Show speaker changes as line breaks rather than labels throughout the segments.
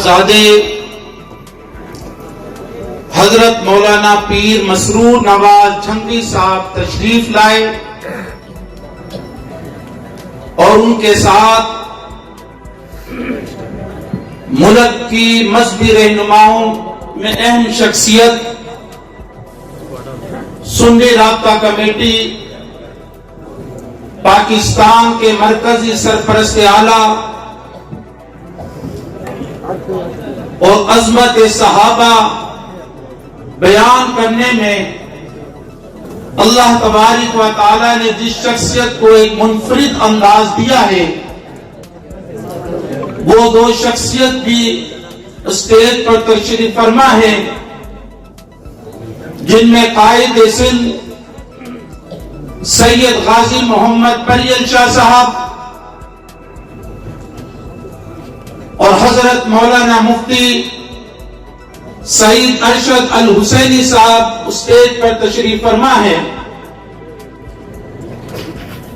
صاحبزادے حضرت مولانا پیر مسرور نواز جھنگی صاحب تشریف لائے اور ان کے ساتھ ملک کی مذہبی رہنماؤں میں اہم شخصیت سنی رابطہ کمیٹی پاکستان کے مرکزی سرپرست اعلیٰ اور عظمت صحابہ بیان کرنے میں اللہ تبارک و تعالی نے جس شخصیت کو ایک منفرد انداز دیا ہے وہ دو شخصیت بھی اسٹیج پر تشریف فرما ہے، جن میں قائد سندھ سید غازی محمد پریل شاہ صاحب اور حضرت مولانا مفتی سعید ارشد الحسینی صاحب اسٹیج پر تشریف فرما ہے۔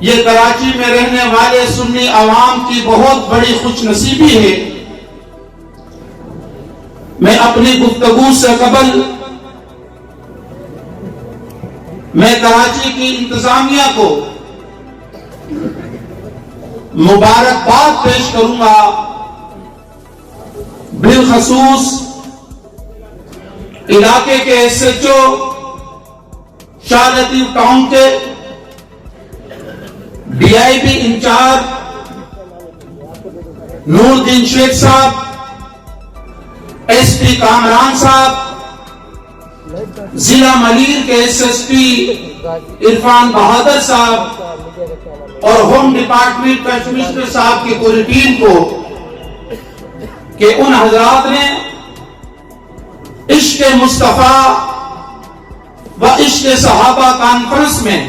یہ کراچی میں رہنے والے سنی عوام کی بہت بڑی خوش نصیبی ہے۔ میں اپنی گفتگو سے قبل میں کراچی کی انتظامیہ کو مبارکباد پیش کروں گا، بالخصوص علاقے کے ایس ایچ او شاہ لطیف ٹاؤن کے ڈی آئی بی انچارج نور الدین شیخ صاحب، ایس پی کامران صاحب، ضلع ملیر کے ایس ایس پی عرفان بہادر صاحب اور ہوم ڈپارٹمنٹ کا کمشنر صاحب کی پوری ٹیم کو کہ ان حضرات نے عشق مصطفیٰ و عشق صحابہ کانفرنس میں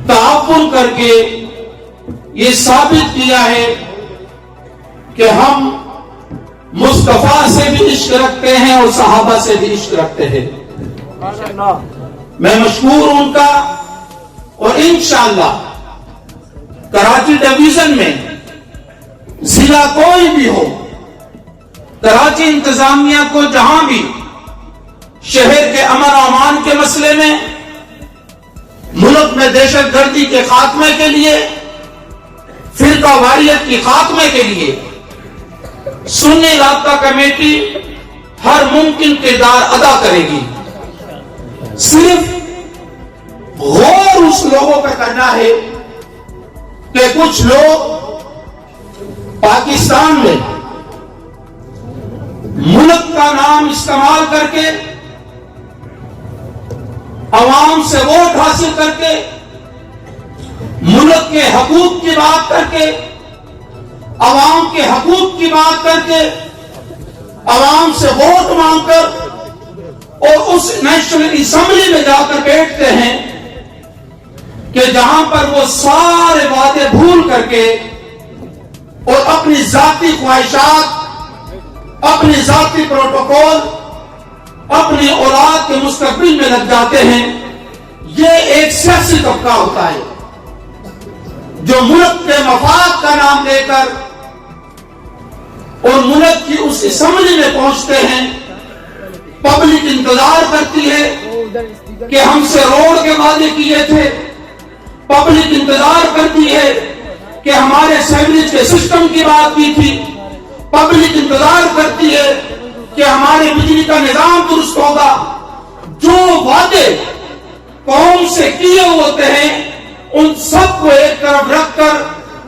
تعاون کر کے یہ ثابت کیا ہے کہ ہم مصطفیٰ سے بھی عشق رکھتے ہیں اور صحابہ سے بھی عشق رکھتے ہیں۔ میں مشکور ہوں ان کا، اور انشاءاللہ کراچی ڈویژن میں ضلع کوئی بھی ہو، کراچی انتظامیہ کو جہاں بھی شہر کے امن و امان کے مسئلے میں، ملک میں دہشت گردی کے خاتمے کے لیے، فرقہ واریت کی خاتمے کے لیے سنی رابطہ کمیٹی ہر ممکن کردار ادا کرے گی۔ صرف غور اس لوگوں پہ کرنا ہے کہ کچھ لوگ پاکستان میں ملک کا نام استعمال کر کے، عوام سے ووٹ حاصل کر کے، ملک کے حقوق کی بات کر کے، عوام کے حقوق کی بات کر کے، عوام سے ووٹ مانگ کر اور اس نیشنل اسمبلی میں جا کر بیٹھتے ہیں کہ جہاں پر وہ سارے وعدے بھول کر کے اور اپنی ذاتی خواہشات، اپنی ذاتی پروٹوکول، اپنی اولاد کے مستقبل میں لگ جاتے ہیں۔ یہ ایک سیاسی طبقہ ہوتا ہے جو ملک کے مفاد کا نام لے کر اور ملک کی اس اسمبلی میں پہنچتے ہیں۔ پبلک انتظار کرتی ہے کہ ہم سے روڈ کے وعدے کیے تھے، پبلک انتظار کرتی ہے کہ ہمارے سیوریج کے سسٹم کی بات کی تھی، پبلک انتظار کرتی ہے کہ ہمارے بجلی کا نظام درست ہوگا۔ جو وعدے قوم سے کیے ہوتے ہیں ان سب کو ایک طرف رکھ کر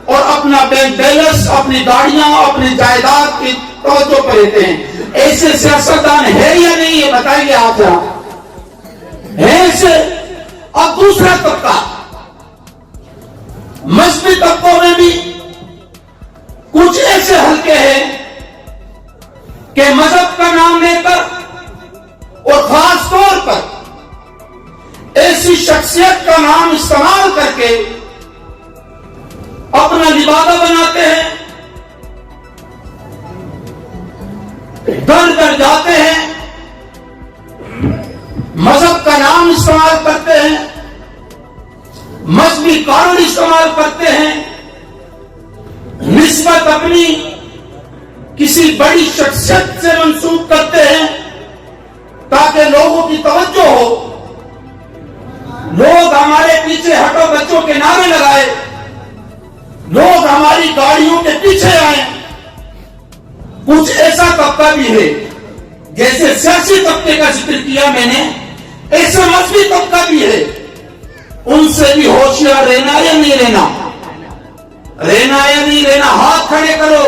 اور اپنا بینک بیلنس، اپنی گاڑیاں، اپنی جائیداد کی توجہ پر لیتے ہیں۔ ایسے سیاستدان ہے یا نہیں یہ بتائیے آپ ذرا، ہے ایسے؟ اور دوسرا طبقہ، مذہبی طبقوں میں بھی کچھ ایسے حلقے ہیں کہ مذہب کا نام لے کر اور خاص طور پر ایسی شخصیت کا نام استعمال کر کے اپنا لبادہ بناتے ہیں، در در جاتے ہیں، مذہب کا نام استعمال کرتے ہیں، مذہبی کارڈ استعمال کرتے ہیں، نسبت اپنی کسی بڑی شخصیت سے منسوب کرتے ہیں تاکہ لوگوں کی توجہ ہو، لوگ ہمارے پیچھے ہٹو بچوں کے نعرے لگائے، لوگ ہماری گاڑیوں کے پیچھے آئیں۔ کچھ ایسا طبقہ بھی ہے، جیسے سیاسی طبقے کا ذکر کیا میں نے، ایسا مذہبی طبقہ بھی ہے، ان سے بھی ہوشیار رہنا یا نہیں رہنا؟ رہنا یا نہیں رہنا؟ ہاتھ کھڑے کرو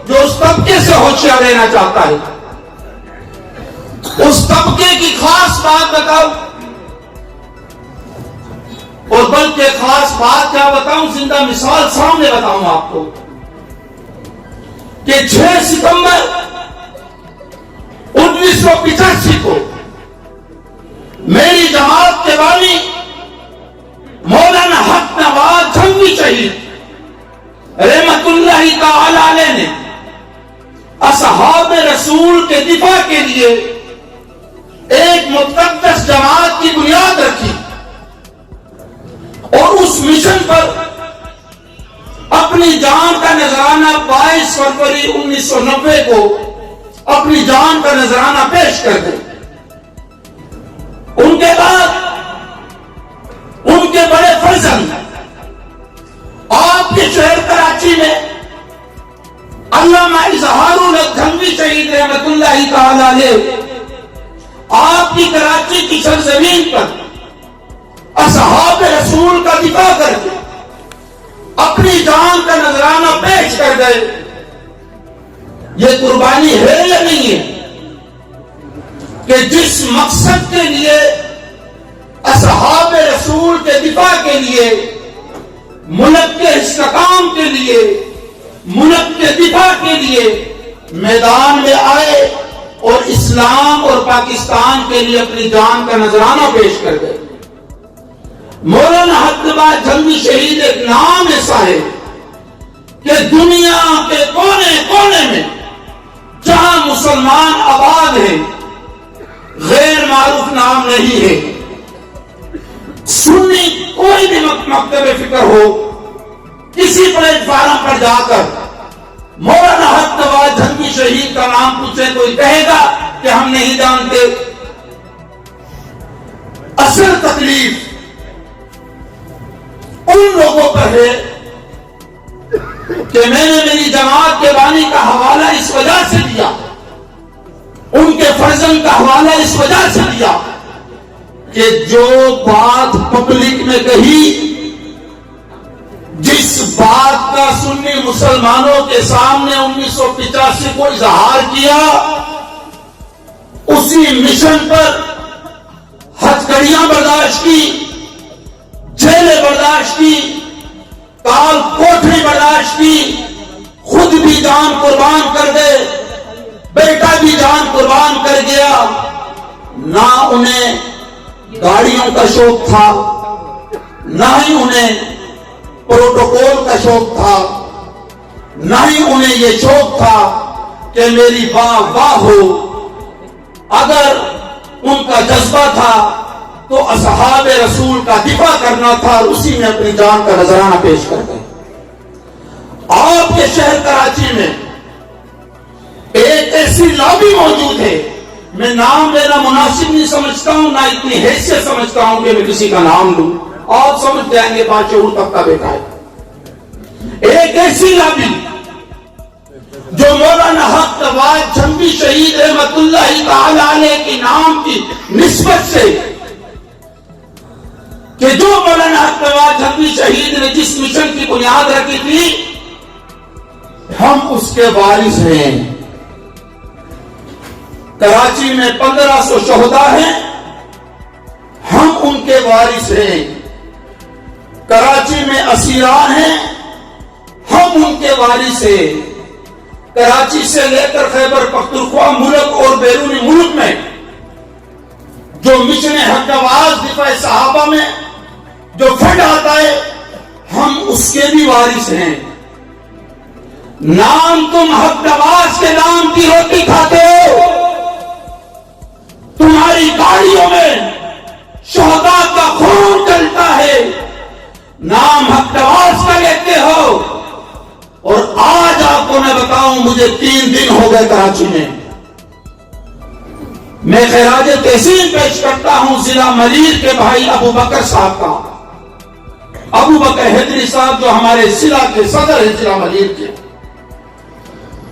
جو اس طبقے سے ہوشیار رہنا چاہتا ہے۔ اس طبقے کی خاص بات بتاؤ، اور بلکہ خاص بات کیا بتاؤں، زندہ مثال سامنے بتاؤں آپ کو کہ 6 ستمبر 1985 کو میری جماعت کے بانی مولانا حق نواز جھنگوی شہید رحمت اللہ تعالی علیہ نے اصحاب رسول کے دفاع کے لیے ایک مقدس جماعت کی بنیاد رکھی، اور اس مشن پر اپنی جان کا نذرانہ 22 فروری 1990 کو اپنی جان کا نذرانہ پیش کر دے۔ ان کے بعد ان کے بڑے فرزند آپ کے شہر کراچی میں علامہ اظہار الحق جھنگوی شہید رحمت اللہ تعالی علیہ آپ کی کراچی کی سرزمین پر اصحاب رسول کا دفاع کر کے اپنی جان کا نذرانہ پیش کر گئے۔ یہ قربانی ہے یا نہیں ہے کہ جس مقصد کے لیے اصحاب رسول کے دفاع کے لیے، ملک کے استحکام کے لیے، ملک کے دفاع کے لیے میدان میں آئے اور اسلام اور پاکستان کے لیے اپنی جان کا نذرانہ پیش کر گئے۔ مولانا حق نواز جھنگوی شہید ایک نام ایسا ہے کہ دنیا کے کونے کونے میں جہاں مسلمان آباد ہیں غیر معروف نام نہیں ہے۔ سنی کوئی بھی مکتب فکر ہو، کسی پلیٹ فارم پر جا کر مولانا حق نواز جھنگوی شہید کا نام پوچھے، کوئی کہے گا کہ ہم نہیں جانتے۔ اصل تکلیف ان لوگوں پر ہے کہ میں نے میری جماعت کے بانی کا حوالہ اس وجہ سے دیا، ان کے فرزند کا حوالہ اس وجہ سے دیا کہ جو بات پبلک میں کہی، جس بات کا سنی مسلمانوں کے سامنے 1985 کو اظہار کیا، اسی مشن پر ہتھکڑیاں برداشت کی، جیلیں برداشت کی، کال کوٹری برداشت کی، خود بھی جان قربان کر گئے، بیٹا بھی جان قربان کر گیا۔ نہ انہیں گاڑیوں کا شوق تھا، نہ ہی انہیں پروٹوکول کا شوق تھا، نہ ہی انہیں یہ شوق تھا کہ میری واہ واہ ہو۔ اگر ان کا جذبہ تھا تو اصحاب رسول کا دفاع کرنا تھا، اور اسی میں اپنی جان کا نذرانہ پیش کر گئے۔ آپ کے شہر کراچی میں ایک ایسی لابی موجود ہے، میں نام لینا مناسب نہیں سمجھتا ہوں، نہ اتنی حیثیت سمجھتا ہوں کہ میں کسی کا نام لوں، آپ سمجھ جائیں گے باشعور طبقہ بیٹھا ہے۔ ایک ایسی لابی جو مولانا حق نواز جھنگوی شہید رحمت اللہ تعالی علیہ کے نام کی نسبت سے، کہ جو مولانا حق نواز جھنگوی شہید نے جس مشن کی بنیاد رکھی تھی، ہم اس کے وارث ہیں۔ کراچی میں 1500 شہداء ہیں، ہم ان کے وارث ہیں۔ کراچی میں اسیران ہیں، ہم ان کے وارث ہیں۔ کراچی سے لے کر خیبر پختونخوا ملک اور بیرونی ملک میں جو مشن حق نواز دفاع صحابہ میں جو فنڈ آتا ہے، ہم اس کے بھی وارث ہیں۔ نام تم حق نواز کے نام کی روٹی کھاتے ہو، تمہاری گاڑیوں میں شہداء کا خون چلتا ہے، نام حق نواز کا لیتے ہو، اور آج آپ کو میں بتاؤں، مجھے 3 دن گئے کراچی میں. میں خراج تحسین پیش کرتا ہوں ضلع ملیر کے بھائی ابو بکر صاحب کا, ابو بکر حیدری صاحب جو ہمارے ضلع کے صدر ہیں ضلع ملیر کے,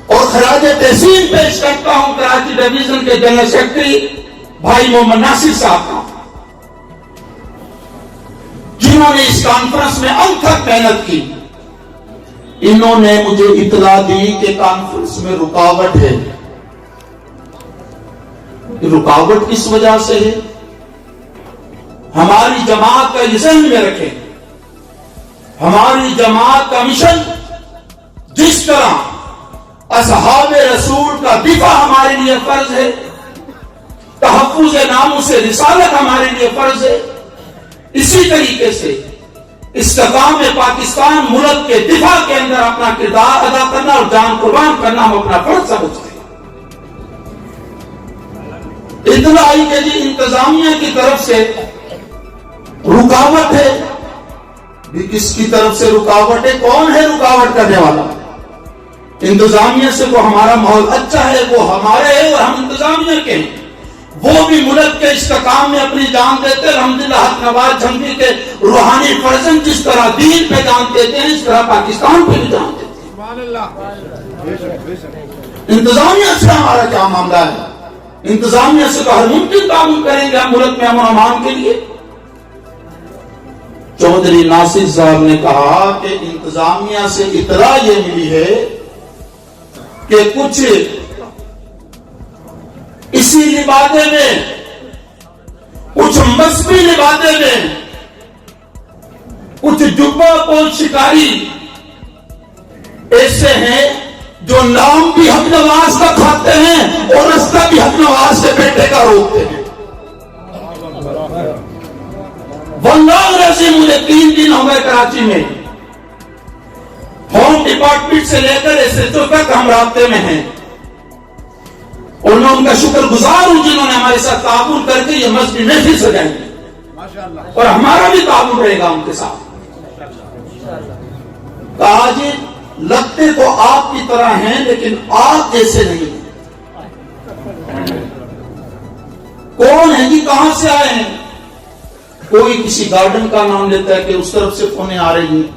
اور خراج تحسین پیش کرتا ہوں کراچی ڈویژن کے جنرل سیکرٹری بھائی محمد ناصر صاحب کا, جنہوں نے اس کانفرنس میں انتھک محنت کی. انہوں نے مجھے اطلاع دی کہ کانفرنس میں رکاوٹ ہے. رکاوٹ کس وجہ سے ہے؟ ہماری جماعت کا یہ ذہن میں رکھیں, ہماری جماعت کا مشن جس طرح اصحاب رسول کا دفاع ہمارے لیے فرض ہے, تحفظ ناموس رسالت ہمارے لیے فرض ہے, اسی طریقے سے استحکام پاکستان ملک کے دفاع کے اندر اپنا کردار ادا کرنا اور جان قربان کرنا ہم اپنا فرض سمجھتے ہیں. اطلاع آئی کہ جی انتظامیہ کی طرف سے رکاوٹ ہے. بھی کس کی طرف سے رکاوٹ ہے؟ کون ہے رکاوٹ کرنے والا؟ انتظامیہ سے وہ ہمارا ماحول اچھا ہے, وہ ہمارے ہیں اور ہم انتظامیہ کے ہیں. وہ بھی ملک کے استحکام میں اپنی جان دیتے ہیں. الحمدللہ حق نواز جھنگی کے روحانی فرزند جس طرح دین پہ جان دیتے ہیں, اس طرح پاکستان پہ بھی جان دیتے ہیں. انتظامیہ سے ہمارا کیا معاملہ ہے؟ انتظامیہ سے تو ہر ممکن تعاون کریں گے ہم ملک میں امن و امان کے لیے. چودھری ناصر صاحب نے کہا کہ انتظامیہ سے اطلاع یہ ملی ہے کہ کچھ اسی لبادے میں, کچھ مذہبی لبادے میں, کچھ جبہ پوش شکاری ایسے ہیں جو نام بھی حق نواز کا کھاتے ہیں اور رستہ بھی حق نواز کے بیٹے کا روکتے ہیں. واللہ رضی مجھے 3 دن ہو گئے کراچی میں, ہوم ڈپارٹمنٹ سے لے کر SHO تک ہم رابطے میں ہیں, اور میں ان کا شکر گزار ہوں جنہوں نے ہمارے ساتھ تعاون کر کے یہ مذہبی محفل سجائی, اور ہمارا بھی تعاون رہے گا ان کے ساتھ. کہا جی لگتے تو آپ کی طرح ہیں لیکن آپ جیسے نہیں. کون ہے جی, کہاں سے آئے ہیں؟ کوئی کسی گارڈن کا نام لیتا ہے کہ اس طرف سے فونیں آ رہی ہیں,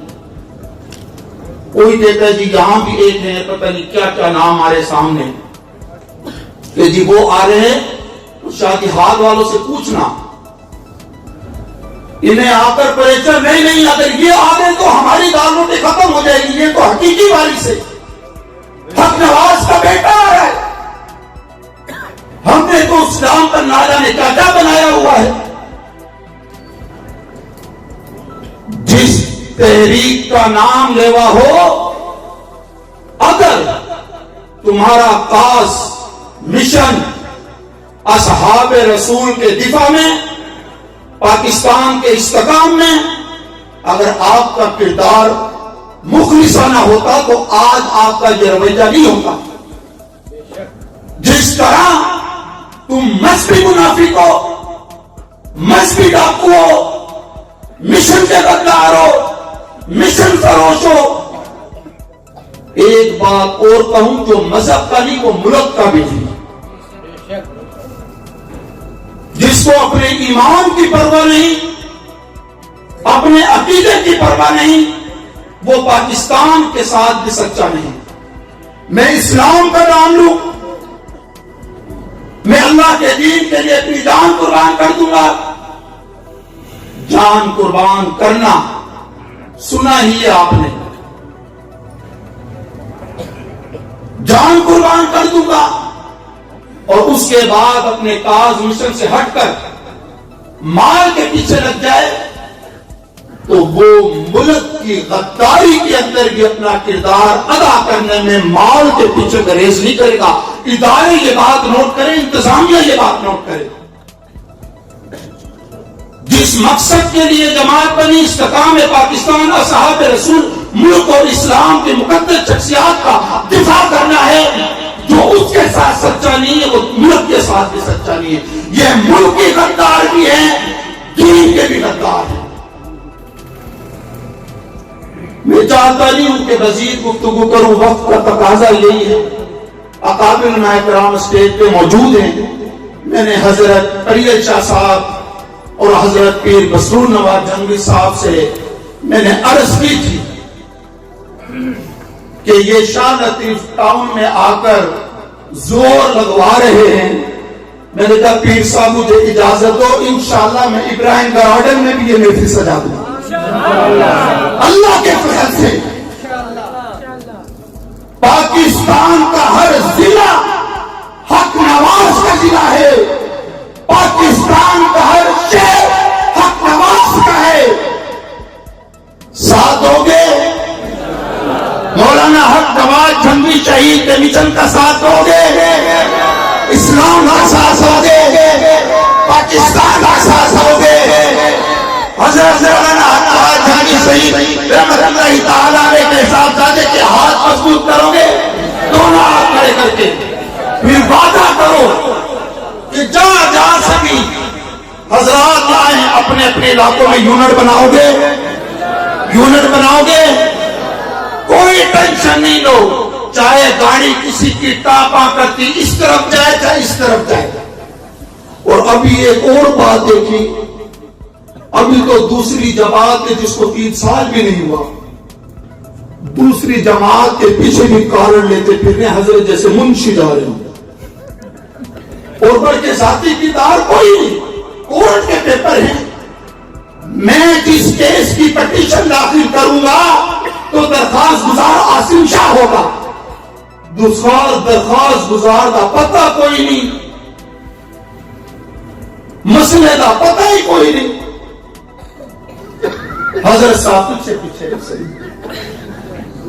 کوئی کہتا ہے جی یہاں بھی ایک ہے, پتہ نہیں کیا کیا نام ہمارے سامنے کہ جی وہ آ رہے ہیں. تو شادی ہاتھ والوں سے پوچھنا, انہیں آ کر پریشر نہیں, اگر یہ آ گئے تو ہماری دال روٹی ختم ہو جائے گی. یہ تو حقیقی والی سے حق نواز کا بیٹا آ رہا ہے. ہم نے تو اسلام کا نعرہ نے کیا بنایا ہوا ہے. جس تحریک کا نام لیوا ہو, اگر تمہارا خاص مشن اصحاب رسول کے دفاع میں, پاکستان کے استحکام میں, اگر آپ کا کردار مخلصانہ ہوتا تو آج آپ کا یہ رویہ نہیں ہوتا. جس طرح تم مذہبی منافق ہو, مذہبی ڈاکو ہو, مشن کے غدار ہو, مشن فروش ہو. ایک بات اور کہوں جو مذہب کا نہیں وہ ملک کا بھی نہیں. جس کو اپنے ایمان کی پرواہ نہیں, اپنے عقیدے کی پرواہ نہیں, وہ پاکستان کے ساتھ بھی سچا نہیں. میں اسلام کا نام لوں, میں اللہ کے دین کے لیے اپنی جان قربان کر دوں گا. جان قربان کرنا سنا ہی ہے آپ نے, جان قربان کر دوں گا, اور اس کے بعد اپنے کاز مشن سے ہٹ کر مال کے پیچھے لگ جائے تو وہ ملک کی غداری کے اندر بھی اپنا کردار ادا کرنے میں مال کے پیچھے گریز نہیں کرے گا. ادارے یہ بات نوٹ کریں, انتظامیہ یہ بات نوٹ کرے. جس مقصد کے لیے جماعت بنی, استحکام پاکستان, اصحاب رسول, ملک اور اسلام کی مقدس شخصیات کا دفاع کرنا ہے, جو اس کے ساتھ سچا نہیں ہے وہ ملک کے ساتھ بھی سچا نہیں ہے. یہ ملک کی غدار بھی ہے, دین کے بھی غدار ہیں. میں چاہتا نہیں ہوں کہ مزید گفتگو کروں, وقت کا تقاضا یہی ہے. اکابر علماء کرام اسٹیج پہ موجود ہیں. میں نے حضرت پریل شاہ صاحب اور حضرت پیر مسرور نواز جنگی صاحب سے میں نے عرض کی تھی کہ یہ شاہ لطیف ٹاؤن میں آ کر زور لگوا رہے ہیں. میں نے کہا پیر صاحب مجھے اجازت دو، انشاءاللہ میں ابراہیم گارڈن میں بھی یہ محفل سجا دوں اللہ کے فضل سے. پاکستان کا ہر ضلع حق نواز کا ضلع ہے، پاکستان کا ہر شہر حق نواز کا ہے. ساتھ دو گے؟ مولانا حق نواز جھنگی شہید کے مشن کا ساتھ دو گے؟ اسلام کا ساتھ دو گے؟ پاکستان کا ساتھ دو گے؟ حضرت مولانا حق نواز جھنگی شہید رحمت اللہ تعالیٰ علیہ کے صاحبزادے کے ہاتھ مضبوط کرو گے دونوں ہاتھ کھڑے کر کے، پھر وعدہ کرو کہ جہاں جا سکی حضرات آئیں، اپنے اپنے علاقوں میں یونٹ بناؤ گے؟ یونٹ بناؤ گے؟ کوئی ٹینشن نہیں لو، چاہے گاڑی کسی کی ٹاپاں کرتی اس طرف جائے چاہے اس طرف جائے. اور ابھی ایک اور بات دیکھی، ابھی تو دوسری جماعت ہے جس کو 3 سال بھی نہیں ہوا، دوسری جماعت کے پیچھے بھی کارڈ لیتے پھرنے حضرت جیسے منشی جا رہے ہیں، اور بڑھ کے ذاتی کی دار کوئی نہیں، کورٹ کے پیپر ہیں. میں جس کیس کی پٹیشن داخل کروں گا تو درخواست گزار عاصم شاہ ہوگا، دوسرا درخواست گزار کا پتہ کوئی نہیں، مسئلے کا پتہ ہی کوئی نہیں. حضرت صاحب سے پیچھے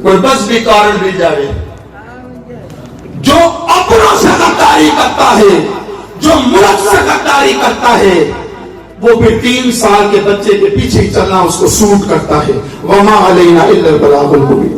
کوئی بس بھی کارڈ بھی جائے. جو اپنوں سے غداری کرتا ہے، جو ملک سے غداری کرتا ہے، وہ بھی 3 سال کے بچے کے پیچھے چلنا اس کو سوٹ کرتا ہے. وما علینا الا البلاغ المبین.